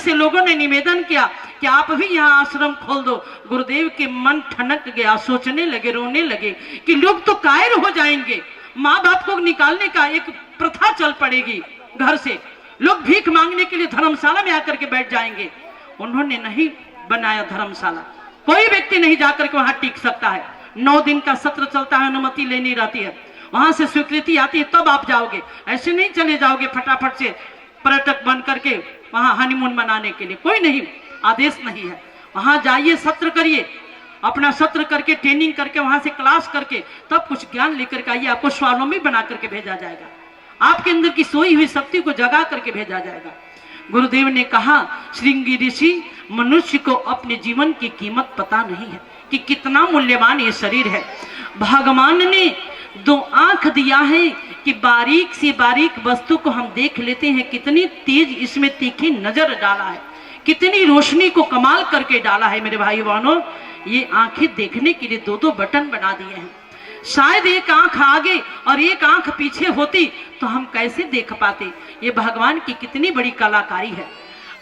से लोगों ने निवेदन किया कि आप भी यहाँ आश्रम खोल दो। गुरुदेव के मन ठनक गया, सोचने लगे, रोने लगे कि लोग तो कायर हो जाएंगे, माँ बाप को निकालने का एक प्रथा चल पड़ेगी, घर से लोग भीख मांगने के लिए धर्मशाला में आकर के बैठ जाएंगे। उन्होंने नहीं बनाया धर्मशाला, कोई व्यक्ति नहीं जाकर के वहां टिक सकता है। 9 दिन का सत्र चलता है, अनुमति लेनी रहती है, वहां से स्वीकृति आती है तब आप जाओगे, ऐसे नहीं चले जाओगे फटाफट से पर्यटक बन करके वहां हनीमून मनाने के लिए। कोई नहीं, आदेश नहीं है। वहां जाइए, सत्र करिए, अपना सत्र करके ट्रेनिंग करके वहां से क्लास करके तब कुछ ज्ञान लेकर के आइए। आपको स्वावलंबी बना करके भेजा जाएगा, आपके अंदर की सोई हुई शक्ति को जगा करके भेजा जाएगा। गुरुदेव ने कहा, श्रृंगी ऋषि, मनुष्य को अपने जीवन की कीमत पता नहीं है कि कितना मूल्यवान ये शरीर है। भगवान ने 2 आंख दिया है कि बारीक से बारीक वस्तु को हम देख लेते हैं। कितनी तेज इसमें तीखी नजर डाला है, कितनी रोशनी को कमाल करके डाला है। मेरे भाई बहनों, ये आंखें देखने के लिए 2-2 बटन बना दिए हैं। शायद एक आंख आगे और एक आंख पीछे होती तो हम कैसे देख पाते। ये भगवान की कितनी बड़ी कलाकारी है।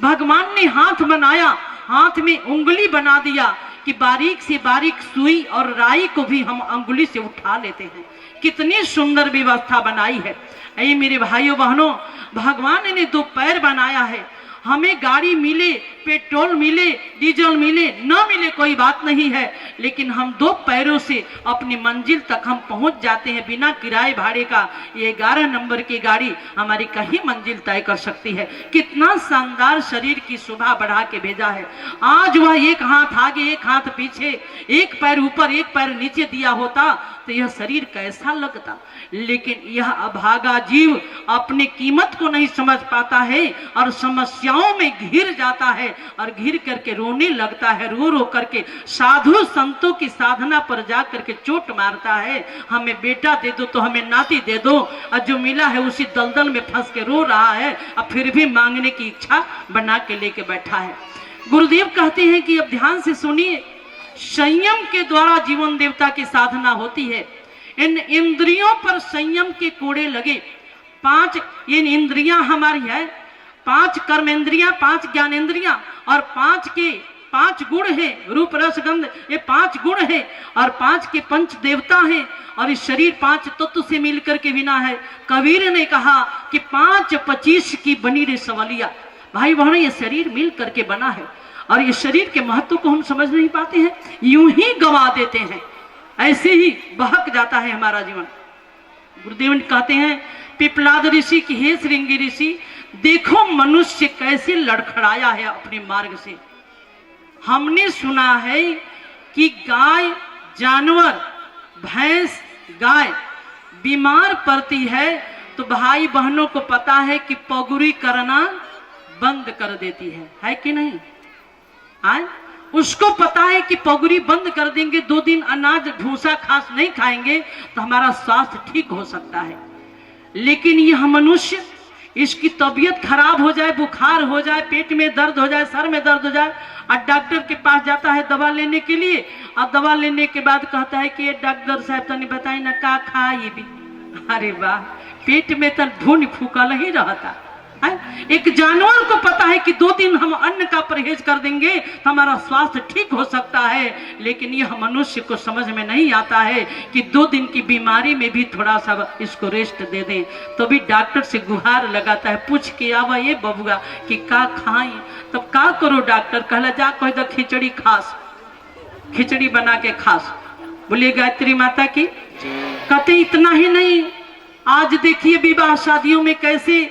भगवान ने हाथ बनाया, हाथ में उंगली बना दिया कि बारीक से बारीक सुई और राई को भी हम अंगुली से उठा लेते हैं। कितनी सुंदर व्यवस्था बनाई है। ऐ मेरे भाइयों बहनों, भगवान ने 2 पैर बनाया है। हमें गाड़ी मिले, पेट्रोल मिले, डीजल मिले, न मिले कोई बात नहीं है, लेकिन हम 2 पैरों से अपनी मंजिल तक हम पहुंच जाते हैं बिना किराए भाड़े का। ये 11 नंबर की गाड़ी हमारी कहीं मंजिल तय कर सकती है। कितना शानदार शरीर की शोभा बढ़ा के भेजा है। आज वह एक हाथ आगे, एक हाथ पीछे, एक पैर ऊपर, एक पैर नीचे दिया होता तो यह शरीर कैसा लगता। लेकिन यह अभागा जीव अपनी कीमत को नहीं समझ पाता है और समस्याओं में घिर जाता है और घिर करके रोने लगता है। रो रो करके साधु संतों की साधना पर जा करके चोट मारता है। हमें बेटा दे दो तो हमें नाती दे दो, और जो मिला है उसी दलदल में फंस के रो रहा है और फिर भी मांगने की इच्छा बना के लेके बैठा है। गुरुदेव कहते हैं कि अब ध्यान से सुनिए, संयम के द्वारा जीवन देवता की साधना होती है। इन इंद्रियों पर संयम के कोड़े लगे। 5 इन इंद्रियां हमारी है, 5 कर्मेंद्रियां, 5 ज्ञानेंद्रियां और 5 के 5 गुण है, रूप रस गंध, ये 5 गुण है और 5 के पंच देवता हैं और इस शरीर 5 तत्व से मिलकर के बिना है। कबीर ने कहा कि 5-25 की बनी रे सवलिया। भाई बहनों, ये शरीर मिल करके बना है और ये शरीर के महत्व को हम समझ नहीं पाते हैं, यूं ही गवा देते हैं, ऐसे ही बहक जाता है हमारा जीवन। गुरुदेव कहते हैं पिपलाद ऋषि की, हे श्रृंगी ऋषि, देखो मनुष्य कैसे लड़खड़ाया है अपने मार्ग से। हमने सुना है कि गाय, जानवर, भैंस, गाय बीमार पड़ती है तो भाई बहनों को पता है कि पगुरी करना बंद कर देती है कि नहीं? आए, उसको पता है कि पगुरी बंद कर देंगे, 2 दिन अनाज भूसा घास नहीं खाएंगे तो हमारा स्वास्थ्य ठीक हो सकता है। लेकिन यह मनुष्य, इसकी तबीयत खराब हो जाए, बुखार हो जाए, पेट में दर्द हो जाए, सर में दर्द हो जाए और डॉक्टर के पास जाता है दवा लेने के लिए, और दवा लेने के बाद कहता है कि ये डॉक्टर साहब तनी बताई ना का खाई भी। अरे वाह, पेट में तो धुन फूकल ही रहता। एक जानवर को पता है कि 2 दिन हम अन्न का परहेज कर देंगे तो हमारा स्वास्थ्य ठीक हो सकता है, लेकिन यह मनुष्य को समझ में नहीं आता है कि 2 दिन की बीमारी में भी थोड़ा सा इसको रेस्ट दे दें। तो भी डॉक्टर से गुहार लगाता है, पूछ के आवा ये बबुआ कि का खाई, तब का करो डॉक्टर, कहला जा कह दो खिचड़ी खास, खिचड़ी बना के खास। बोलिए गायत्री माता की। कहते इतना ही नहीं, आज देखिए विवाह शादियों में कैसे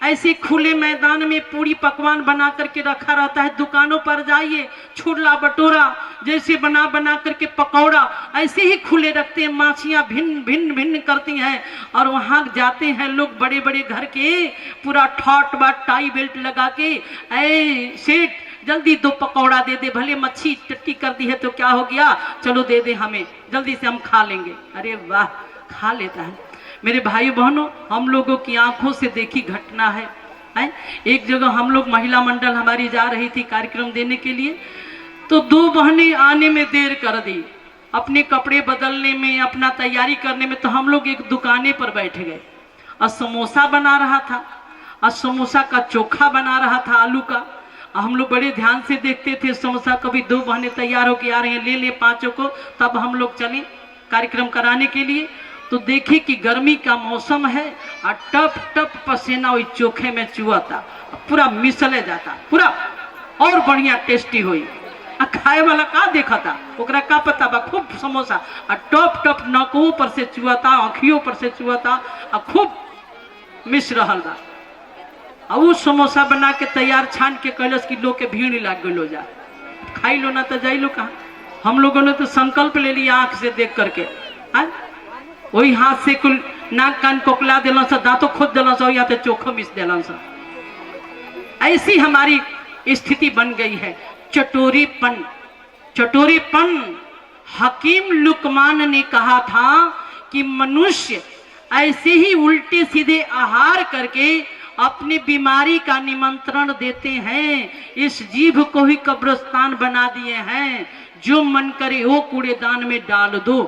ऐसे खुले मैदान में पूरी पकवान बना करके रखा रहता है। दुकानों पर जाइए, छोला भटूरा जैसे बना बना करके, पकौड़ा ऐसे ही खुले रखते हैं। माछियाँ भिन्न भिन्न भिन्न करती हैं और वहाँ जाते हैं लोग बड़े बड़े घर के, पूरा ठॉट बाट टाई बेल्ट लगा के, ऐ सेठ जल्दी 2 पकौड़ा दे दे, भले मच्छी टट्टी कर दी है तो क्या हो गया, चलो दे दे हमें, जल्दी से हम खा लेंगे। अरे वाह, खा लेता है। मेरे भाई बहनों, हम लोगों की आंखों से देखी घटना है। एक जगह हम लोग महिला मंडल हमारी जा रही थी कार्यक्रम देने के लिए, तो 2 बहनें आने में देर कर दी, अपने कपड़े बदलने में, अपना तैयारी करने में। तो हम लोग एक दुकाने पर बैठ गए और समोसा बना रहा था और समोसा का चोखा बना रहा था आलू का, हम लोग बड़े ध्यान से देखते थे समोसा, कभी दो बहनें तैयार होके आ रही हैं, ले ले पांचों को, तब हम लोग चले कार्यक्रम कराने के लिए। तो देखे कि गर्मी का मौसम है और टप टप पसीना वही चोखे में चुआता, पूरा मिसले जाता पूरा, और बढ़िया टेस्टी हुई। खाए वाला का देखा था, ओकरा का पता बा खूब समोसा और टप टप नकों पर से चुआता, आँखियों पर से चुआता और खूब मिस रहल बा। और वो समोसा बना के तैयार छान के कहलस कि लोग के भीड़ लाग गलो, जा खाई लो ना तो जाई लो कहाँ। हम लोगों ने तो संकल्प ले लिया आंख से देख करके, वही हाथ से कुल नाक कान कोकला दिलन सा, दांतों खोद दिलन सा, या तो चोखो मिस दिलन सा। ऐसी हमारी स्थिति बन गई है। चटोरीपन, चटोरीपन। हकीम लुकमान ने कहा था कि मनुष्य ऐसे ही उल्टे सीधे आहार करके अपनी बीमारी का निमंत्रण देते हैं। इस जीभ को ही कब्रिस्तान बना दिए हैं। जो मन करे वो कूड़ेदान में डाल दो,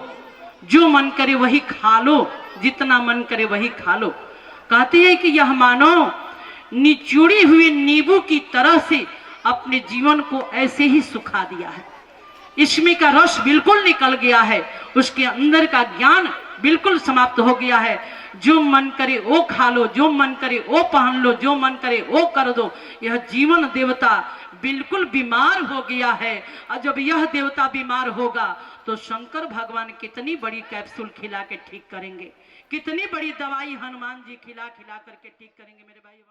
जो मन करे वही खा लो, जितना मन करे वही खा लो। कहते हैं कि यह मानो निचोड़ी हुए नींबू की तरह से अपने जीवन को ऐसे ही सुखा दिया है। इसमें का रस बिल्कुल निकल गया है, उसके अंदर का ज्ञान बिल्कुल समाप्त हो गया है। जो मन करे वो खा लो, जो मन करे वो पहन लो, जो मन करे वो कर दो। यह जीवन देवता बिल्कुल बीमार हो गया है। और जब यह देवता बीमार होगा तो शंकर भगवान कितनी बड़ी कैप्सूल खिला के ठीक करेंगे, कितनी बड़ी दवाई हनुमान जी खिला खिला करके ठीक करेंगे मेरे भाई।